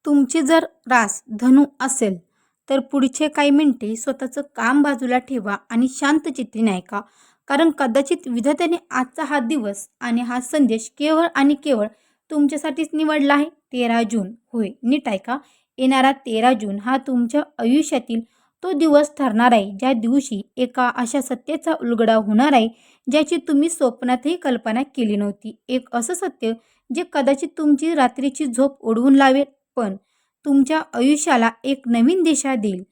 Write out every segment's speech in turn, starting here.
तुमची जर रास धनु असेल तर पुढचे काही मिनिटे स्वतःचं काम बाजूला ठेवा आणि शांत चित्तीने ऐका. कारण कदाचित विधात्याने आजचा हा दिवस आणि हा संदेश केवळ आणि केवळ तुमच्यासाठीच निवडला आहे. 13 जून, होय नीट ऐका. येणारा 13 जून हा तुमच्या आयुष्यातील तो दिवस ठरणार आहे ज्या दिवशी एका अशा सत्याचा उलगडा होणार आहे ज्याची तुम्ही स्वप्नातही कल्पना केली नव्हती. एक असं सत्य जे कदाचित तुमची रात्रीची झोप उडवून लावेल, पण तुमच्या आयुष्याला एक नवीन दिशा देईल.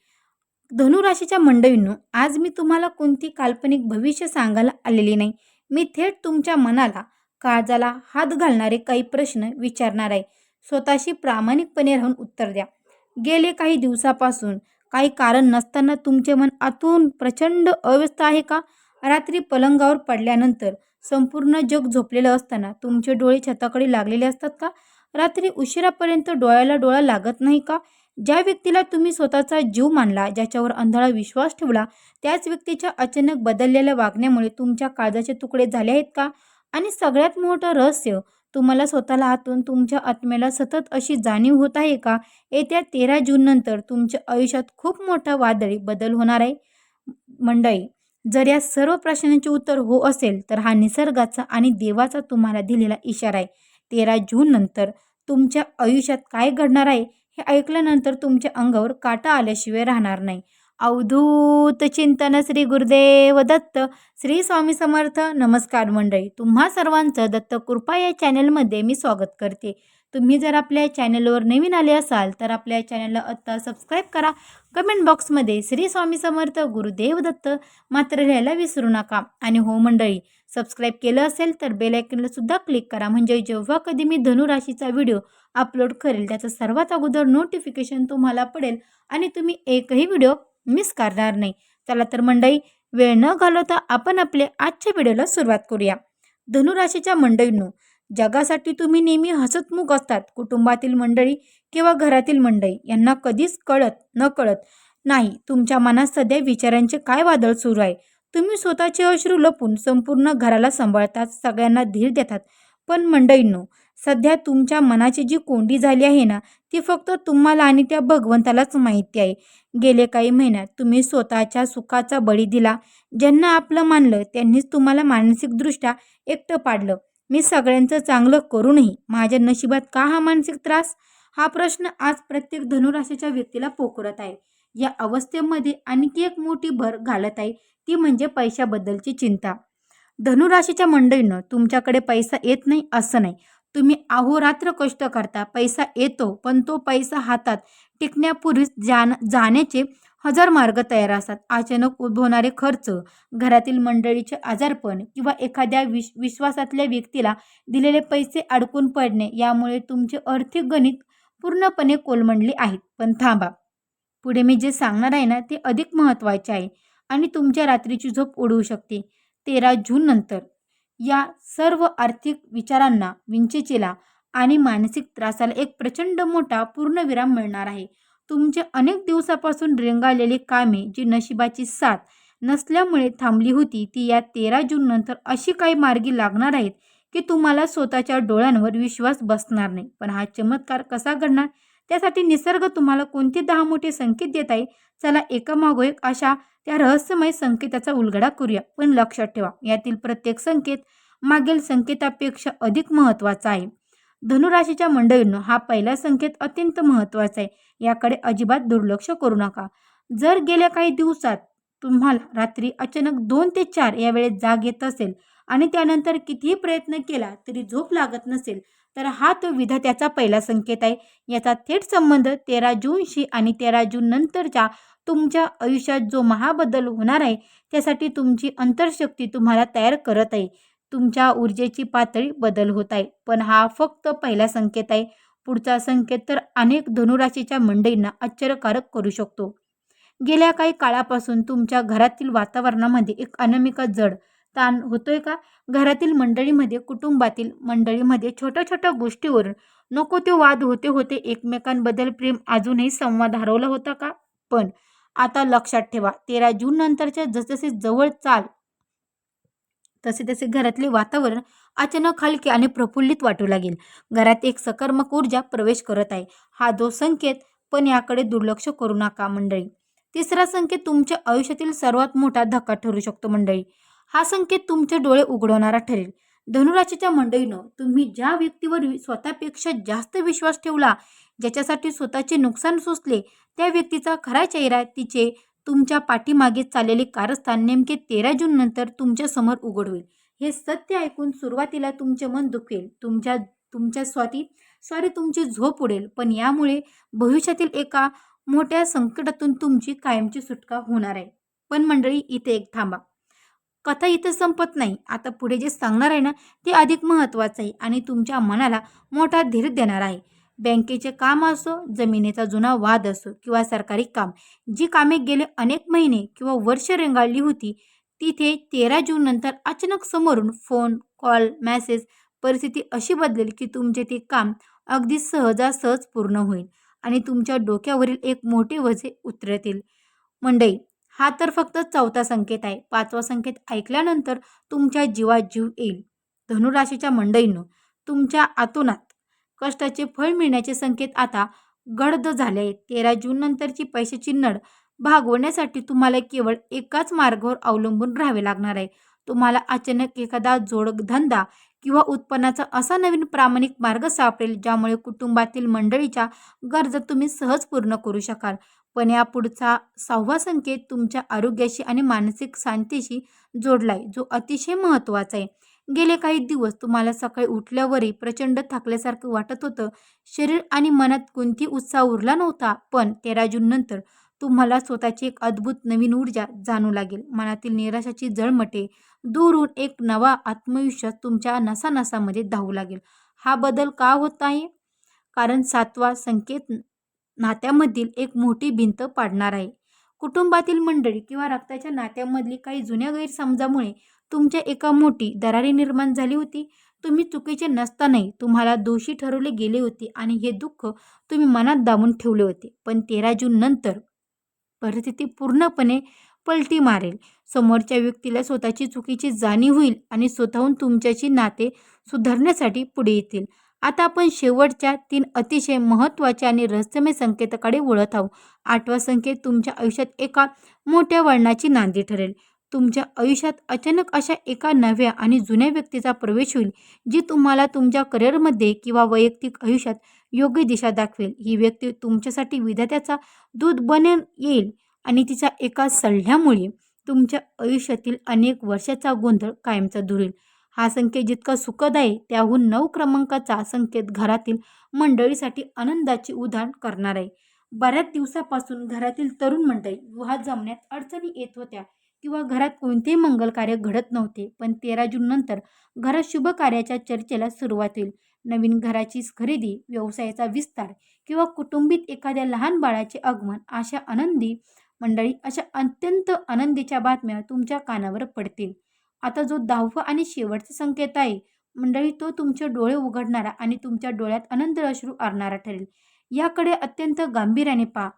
धनुराशीच्या मंडळींनो, आज मी तुम्हाला कोणती काल्पनिक भविष्य सांगायला आलेली नाही. मी थेट तुमच्या मनाला, काळजाला हात घालणारे काही प्रश्न विचारणार आहे. स्वतःशी प्रामाणिकपणे राहून उत्तर द्या. गेले काही दिवसापासून काही कारण नसताना तुमचे मन आतून प्रचंड अवस्था आहे का? रात्री पलंगावर पडल्यानंतर संपूर्ण जग झोपलेलं असताना तुमचे डोळे छताकडे लागलेले असतात का? रात्री उशिरापर्यंत डोळ्याला डोळा लागत नाही का? ज्या व्यक्तीला तुम्ही स्वतःचा जीव मानला, ज्याच्यावर अंधाळा विश्वास ठेवला, त्याच व्यक्तीच्या अचानक बदललेल्या वागण्यामुळे तुमच्या काळजाचे तुकडे झाले आहेत का? आणि सगळ्यात मोठं रहस्य, तुम्हाला स्वतःला आतून तुमच्या आत्म्याला सतत अशी जाणीव होत आहे का? येत्या 13 जून नंतर तुमच्या आयुष्यात खूप मोठा वादळी बदल होणार आहे. मंडळी, जर या सर्व प्रश्नांचे उत्तर हो असेल तर हा निसर्गाचा आणि देवाचा तुम्हाला दिलेला इशारा आहे. 13 जून नंतर तुमच्या आयुष्यात काय घडणार आहे हे ऐकल्यानंतर तुमच्या अंगावर काटा आल्याशिवाय राहणार नाही. अवधूत चिंतन श्री गुरुदेव दत्त. श्री स्वामी समर्थ. नमस्कार मंडळी, तुम्हा सर्वांचं दत्त कृपा या चॅनलमध्ये मी स्वागत करते. तुम्ही जर आपल्या चॅनलवर नवीन आले असाल तर आपल्या चॅनलला आत्ता सबस्क्राईब करा. कमेंट बॉक्समध्ये श्री स्वामी समर्थ गुरुदेव दत्त मात्र लिहायला विसरू नका. आणि हो मंडळी, सबस्क्राईब केलं असेल तर बेल आयकॉनला सुद्धा क्लिक करा, म्हणजे जेव्हा कधी मी धनुराशीचा व्हिडिओ अपलोड करेल त्याचं सर्वात अगोदर नोटिफिकेशन तुम्हाला पडेल आणि तुम्ही एकही व्हिडिओ मिस करणार नाही. चला तर मंडळी, वेळ न घालवता आपण आपल्या आजच्या व्हिडिओला सुरुवात करूया. धनुराशीच्या मंडळींनो, जगासाठी तुम्ही नेहमी हसतमुख असतात. कुटुंबातील मंडळी किंवा घरातील मंडळी यांना कधीच न कळत नाही तुमच्या मनात सध्या विचारांचे काय वादळ सुरू आहे. तुम्ही स्वतःचे अश्रू लपून संपूर्ण घराला सांभाळतात, सगळ्यांना धीर देतात. पण मंडळींनो, सध्या तुमच्या मनाची जी कोंडी झाली आहे ना, ती फक्त तुम्हाला आणि त्या भगवंतालाच माहिती आहे. गेले काही महिन्यात तुम्ही स्वतःच्या सुखाचा बळी दिला. ज्यांना आपलं मानलं त्यांनीच तुम्हाला मानसिकदृष्ट्या एकटं पाडलं. मी सगळ्यांचं चांगलं करूनही माझ्या नशिबात का हा मानसिक त्रास? हा प्रश्न आज प्रत्येक धनुराशीच्या व्यक्तीला पोखरत आहे. या अवस्थेमध्ये आणखी एक मोठी भर घालत आहे, ती म्हणजे पैशाबद्दलची चिंता. धनुराशीच्या मंडळींनो, तुमच्याकडे पैसा येत नाही असं नाही. तुम्ही अहोरात्र कष्ट करता, पैसा येतो, पण तो पैसा हातात टिकण्यापूर्वीच जाण्याचे हजार मार्ग तयार असतात. अचानक उद्भवणारे खर्च, घरातील मंडळीचे आजारपण किंवा एखाद्या विश्वासातल्या व्यक्तीला दिलेले पैसे अडकून पडणे, यामुळे तुमचे आर्थिक गणित पूर्णपणे कोलमडले आहेत. पण थांबा, पुढे मी जे सांगणार आहे ना, ते अधिक महत्त्वाचे आहे आणि तुमच्या रात्रीची झोप उडवू शकते. 13 जून नंतर या सर्व आर्थिक विचारांना, विंचेचेला आणि मानसिक त्रासाला एक प्रचंड मोठा पूर्णविराम मिळणार आहे. तुमचे अनेक दिवसापासून रेंगाळलेली कामे, जी नशिबाची साथ नसल्यामुळे थांबली होती, ती या 13 जून नंतर अशी काही मार्गी लागणार आहेत की तुम्हाला स्वतःच्या डोळ्यांवर विश्वास बसणार नाही. पण हा चमत्कार कसा घडणार? त्यासाठी निसर्ग तुम्हाला कोणते 10 मोठे संकेत देत आहे? चला एकामागोम एक अशा त्या रहस्यमय संकेताचा उलगडा करूया. पण लक्षात ठेवा, यातील प्रत्येक संकेत मागील संकेतापेक्षा अधिक महत्त्वाचा आहे. धनुराशीच्या मंडळींनो, हा पहिला संकेत अत्यंत महत्त्वाचा आहे. याकडे अजिबात दुर्लक्ष करू नका. जर गेल्या काही दिवसात तुम्हाला रात्री अचानक 2 ते 4 या वेळेत जाग येत असेल आणि त्यानंतर कितीही प्रयत्न केला तरी झोप लागत नसेल, तर हा तो विधात्याचा पहिला संकेत आहे. याचा थेट संबंध 13 जूनशी आणि 13 जून नंतरच्या तुमच्या आयुष्यात जो महाबदल होणार आहे त्यासाठी तुमची अंतर्शक्ती तुम्हाला तयार करत आहे. तुमच्या ऊर्जेची पातळी बदल होत आहे. पण हा फक्त पहिला संकेत आहे. पुढचा संकेत तर अनेक धनुराशीच्या मंडळींना आश्चर्यकारक करू शकतो. गेल्या काही काळापासून तुमच्या घरातील वातावरणामध्ये एक अनामिका जड ताण होतोय का? घरातील मंडळीमध्ये, कुटुंबातील मंडळीमध्ये छोट्या छोट्या गोष्टीवरून नको ते वाद होते. एकमेकांबद्दल प्रेम अजूनही संवाद हरवला होता का? पण आता लक्षात ठेवा, 13 जून नंतरच्या जसजसे जवळ चाल तसे तसे घरातले वातावरण अचानक हलके आणि प्रफुल्लित वाटू लागेल. घरात एक सकारात्मक ऊर्जा प्रवेश करत आहे. हा जो संकेत, पण याकडे दुर्लक्ष करू नका मंडळी. तिसरा संकेत तुमच्या आयुष्यातील सर्वात मोठा धक्का ठरू शकतो मंडळी. हा संकेत तुमचे डोळे उघडवणारा ठरेल. धनुराशीच्या मंडळीनं, तुम्ही ज्या व्यक्तीवर स्वतःपेक्षा जास्त विश्वास ठेवला, ज्याच्यासाठी स्वतःचे नुकसान सोसले, त्या व्यक्तीचा खरा चेहरा, तिचे तुमच्या पाठीमागे चाललेले कारस्थान नेमके 13 जून नंतर तुमच्या समोर उघड होईल. हे सत्य ऐकून सुरुवातीला तुमचे मन दुखेल, तुमच्या सॉरी तुमची झोप उडेल, पण यामुळे भविष्यातील एका मोठ्या संकटातून तुमची कायमची सुटका होणार आहे. पण मंडळी, इथे एक थांबा. कथा इथं संपत नाही. आता पुढे जे सांगणार आहे ना, ते अधिक महत्त्वाचं आहे आणि तुमच्या मनाला मोठा धीर देणार आहे. बँकेचे काम असो, जमिनीचा जुना वाद असो किंवा सरकारी काम, जी कामे गेले अनेक महिने किंवा वर्ष रेंगाळली होती, तिथे 13 जून नंतर अचानक समोरून फोन, कॉल, मेसेज, परिस्थिती अशी बदलेल की तुमचे ते काम अगदी सहजासहज पूर्ण होईल आणि तुमच्या डोक्यावरील एक मोठे ओझे उतरतील. मंडई, हा तर फक्त चौथा संकेत आहे. पाचवा संकेत ऐकल्यानंतर तुमच्या जीवात जीव येईल. धनुराशीच्या मंडईनं, तुमच्या आतोनात कष्टाचे फळ मिळण्याचे संकेत आता गडद झाले आहेत. 13 जून नंतरची पैशाची नड भागवण्यासाठी तुम्हाला केवळ एकाच मार्गावर अवलंबून राहावे लागणार आहे. तुम्हाला अचानक एखादा जोडधंदा किंवा उत्पन्नाचा असा नवीन प्रामाणिक मार्ग सापडेल, ज्यामुळे कुटुंबातील मंडळीच्या गरजा तुम्ही सहज पूर्ण करू शकाल. पण या पुढचा 6वा संकेत तुमच्या आरोग्याशी आणि मानसिक शांतीशी जोडलाय, जो अतिशय महत्त्वाचा आहे. गेले काही दिवस तुम्हाला सकाळी उठल्यावरही प्रचंड थकल्यासारखं वाटत होतं. शरीर आणि मनात कोणती उत्साह उरला नव्हता. पण 13 जून नंतर तुम्हाला स्वतःची एक अद्भुत नवीन ऊर्जा जाणू लागेल. मनातील निराशाची झळमटे दूर होऊन एक नवा आत्मविश्वास तुमच्या नसानसामध्ये धावू लागेल. हा बदल का होत आहे? कारण 7वा संकेत नात्यामधील एक मोठी भिंत पाडणार आहे. कुटुंबातील मंडळी किंवा रक्ताच्या नात्यामधली काही जुन्या गैरसमजामुळे तुमच्या एका मोठी दरारी निर्माण झाली होती. तुम्ही चुकीचे नसतानाही तुम्हाला दोषी ठरवले गेले होते आणि हे दुःख तुम्ही मनात दाबून ठेवले होते. पण 13 जून नंतर परिस्थिती पूर्णपणे पलटी मारेल. समोरच्या व्यक्तीला स्वतःची चुकीची जाणीव होईल आणि स्वतःहून तुमच्याशी नाते सुधारण्यासाठी पुढे येतील. आता आपण शेवटच्या 3 अतिशय महत्त्वाच्या आणि रहस्यमय संकेताकडे वळत आहोत. 8वा संकेत तुमच्या आयुष्यात एका मोठ्या वळणाची नांदी ठरेल. तुमच्या आयुष्यात अचानक अशा एका नव्या आणि जुन्या व्यक्तीचा प्रवेश होईल, जी तुम्हाला तुमच्या करिअरमध्ये किंवा वैयक्तिक आयुष्यात योग्य दिशा दाखवेल. ही व्यक्ती तुमच्यासाठी विधात्याचा दूत बनेल येईल आणि तिच्या एका सल्ल्यामुळे तुमच्या आयुष्यातील अनेक वर्षाचा गोंधळ कायमचा दूर होईल. हा संकेत जितका सुखदायी, त्याहून 9 क्रमांकाचा संकेत घरातील मंडळीसाठी आनंदाची उधाण करणार आहे. बऱ्याच दिवसापासून घरातील तरुण मंडळी विवाहात जमण्यात अडचणी येत होत्या किंवा घरात कोणतेही मंगल कार्य घडत नव्हते. पण 13 जून नंतर घरात शुभ कार्याच्या चर्चेला सुरुवात होईल. नवीन घराची खरेदी, व्यवसायाचा विस्तार किंवा कुटुंबीत एखाद्या लहान बाळाचे आगमन, अशा अत्यंत आनंदीच्या बातम्या तुमच्या कानावर पडतील. आता जो 10वा आणि शेवटचा संकेत आहे मंडळी, तो तुमचे डोळे उघडणारा आणि तुमच्या डोळ्यात आनंद अश्रू आणणारा ठरेल. याकडे अत्यंत गांभीर्याने पहा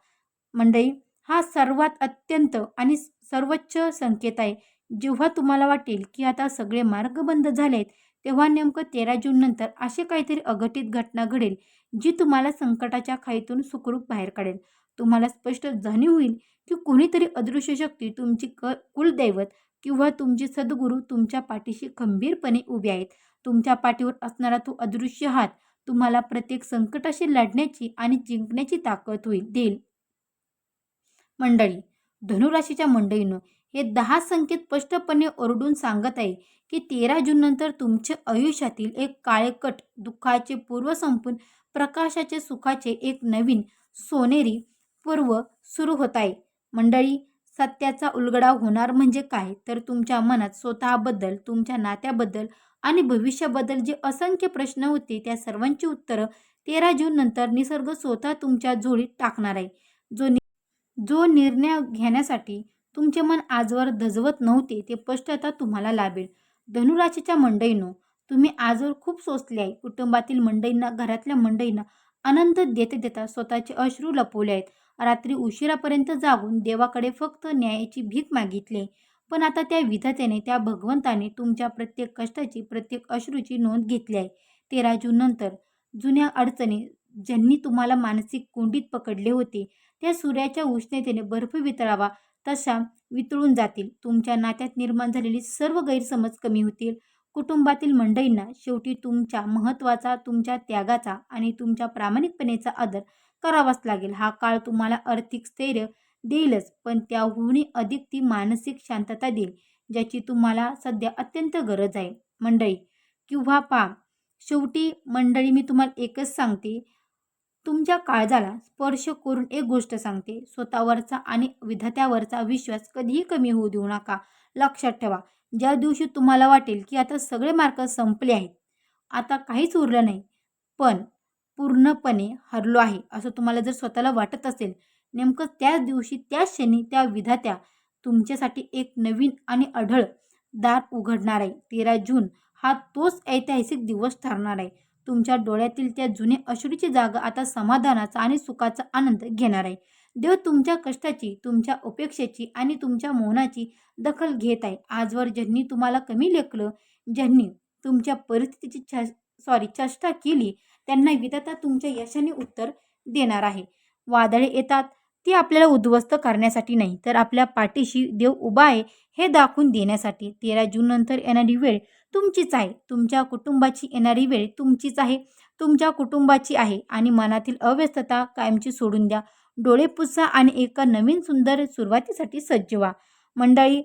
मंडळी. हा सर्वात अत्यंत आणि सर्वोच्च संकेत आहे. जेव्हा तुम्हाला वाटेल की आता सगळे मार्ग बंद झालेत, तेव्हा नेमकं 13 जून नंतर असे काहीतरी अघटित घटना घडेल, जी तुम्हाला संकटाच्या खाईतून सुखरूप बाहेर काढेल. तुम्हाला स्पष्ट जाणीव होईल की कोणीतरी अदृश्य शक्ती, तुमची कुलदैवत किंवा तुमचे सद्गुरू तुमच्या पाठीशी खंबीरपणे उभे आहेत. तुमच्या पाठीवर असणारा तो अदृश्य हात तुम्हाला प्रत्येक संकटाशी लढण्याची आणि जिंकण्याची ताकद देईल. मंडळी, धनुराशीच्या मंडळीनं, हे 10 संकेत स्पष्टपणे ओरडून सांगत आहे की 13 जून नंतर तुमच्या आयुष्यातील एक काळेकट दुःखाचे पूर्व संपून प्रकाशाचे, सुखाचे एक नवीन सोनेरी पूर्व सुरू होत आहे. मंडळी, सत्याचा उलगडा होणार म्हणजे काय, तर तुमच्या मनात स्वतःबद्दल, तुमच्या नात्याबद्दल आणि भविष्याबद्दल जे असंख्य प्रश्न होते, त्या सर्वांची उत्तरं 13 जून नंतर निसर्ग स्वतः तुमच्या झोळीत टाकणार आहे. जो निर्णय घेण्यासाठी तुमचे मन आजवर धजवत नव्हते, ते स्पष्टता तुम्हाला लाभेल. धनुराशीच्या मंडळींनो, तुम्ही आजवर खूप सोसले आहे. कुटुंबातील मंडळींना, घरातल्या मंडळींना आनंद देता देता स्वतःचे अश्रू लपवले आहेत. रात्री उशिरापर्यंत जागून देवाकडे फक्त न्यायाची भीक मागितली. पण आता त्या विधात्याने, त्या भगवंताने तुमच्या प्रत्येक कष्टाची, प्रत्येक अश्रूची नोंद घेतली आहे. 13 जून नंतर जुन्या अडचणी, ज्यांनी तुम्हाला मानसिक कोंडीत पकडले होते, त्या सूर्याच्या उष्णतेने बर्फ वितळावा तशा वितळून जातील. तुमच्या नात्यात निर्माण झालेली सर्व गैरसमज कमी होतील. कुटुंबातील मंडळींना शेवटी तुमच्या महत्त्वाचा, तुमच्या त्यागाचा आणि तुमच्या प्रामाणिकपणेचा आदर करावाच लागेल. हा काळ तुम्हाला आर्थिक स्थैर्य देईलच, पण त्याहूनही अधिक ती मानसिक शांतता देईल, ज्याची तुम्हाला सध्या अत्यंत गरज आहे. मंडळी किंवा पा शेवटी मंडळी, मी तुम्हाला एकच सांगते, तुमच्या काळजाला स्पर्श करून एक गोष्ट सांगते, स्वतःवरचा आणि विधात्यावरचा विश्वास कधीही कमी होऊ देऊ नका. लक्षात ठेवा, ज्या दिवशी तुम्हाला वाटेल की आता सगळे मार्क संपले आहेत, आता काहीच उरलं नाही, पण पूर्णपणे हरलो आहे, असं तुम्हाला जर स्वतःला वाटत असेल, नेमकं त्याच दिवशी, त्याच क्षणी त्या विधात्या तुमच्यासाठी एक नवीन आणि अढळ दार उघडणार आहे. 13 जून हा तोच ऐतिहासिक दिवस ठरणार आहे. तुमच्या डोळ्यातील त्या जुने अश्रूची जागा आता समाधानाचा आणि सुखाचा आनंद घेणार आहे. देव तुमच्या कष्टाची, तुमच्या उपेक्षेची आणि तुमच्या मौनाची दखल घेत आहे. आजवर ज्यांनी तुम्हाला कमी लेखलं, ज्यांनी तुमच्या परिस्थितीची चेष्टा केली, त्यांना विधाता तुमच्या यशाने उत्तर देणार आहे. वादळे येतात ती आपल्याला उद्ध्वस्त करण्यासाठी नाही, तर आपल्या पाठीशी देव उभा आहे हे दाखवून देण्यासाठी. 13 जून नंतर येणारी वेळ तुमचीच आहे. तुमच्या कुटुंबाची येणारी वेळ तुमचीच आहे. तुमच्या कुटुंबाची आहे आणि मनातील अव्यस्तता कायमची सोडून द्या. डोळे पुसा आणि एका नवीन सुंदर सुरुवातीसाठी सज्ज व्हा. मंडळी,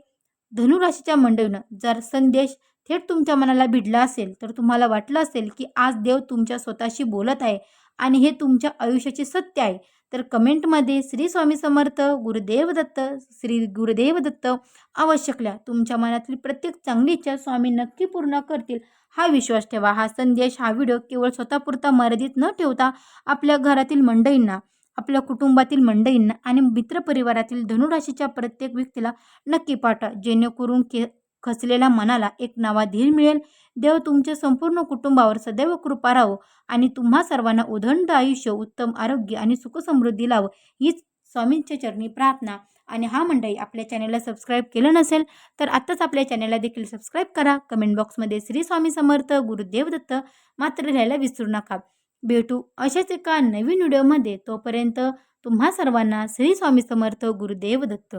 धनुराशीच्या मंडळीनं जर संदेश थेट तुमच्या मनाला भिडला असेल, तर तुम्हाला वाटलं असेल की आज देव तुमच्या स्वतःशी बोलत आहे आणि हे तुमच्या आयुष्याचे सत्य आहे, तर कमेंटमध्ये श्री स्वामी समर्थ, गुरुदेव दत्त, श्री गुरुदेव दत्त अवश्य लिहा. तुमच्या मनातील प्रत्येक चांगली इच्छा स्वामी नक्की पूर्ण करतील, हा विश्वास ठेवा. हा संदेश, हा व्हिडिओ केवळ स्वतःपुरता मर्यादित न ठेवता आपल्या घरातील मंडळींना, आपल्या कुटुंबातील मंडळींना आणि मित्रपरिवारातील धनुराशीच्या प्रत्येक व्यक्तीला नक्की पाठवा, जेणेकरून खचलेल्या मनाला एक नवा धीर मिळेल. देव तुमच्या संपूर्ण कुटुंबावर सदैव कृपा राहो आणि तुम्हा सर्वांना उदंड आयुष्य, उत्तम आरोग्य आणि सुखसमृद्धी लावो, हीच स्वामींच्या चरणी प्रार्थना. आणि हा मंडळी, आपल्या चॅनलला सबस्क्राईब केलं नसेल तर आत्ताच आपल्या चॅनलला देखील सबस्क्राईब करा. कमेंट बॉक्समध्ये श्री स्वामी समर्थ, गुरुदेव दत्त मात्र लिहायला विसरू नका. भेटू अशाच एका नवीन व्हिडिओमध्ये. तोपर्यंत तुम्हा सर्वांना श्री स्वामी समर्थ, गुरुदेव दत्त.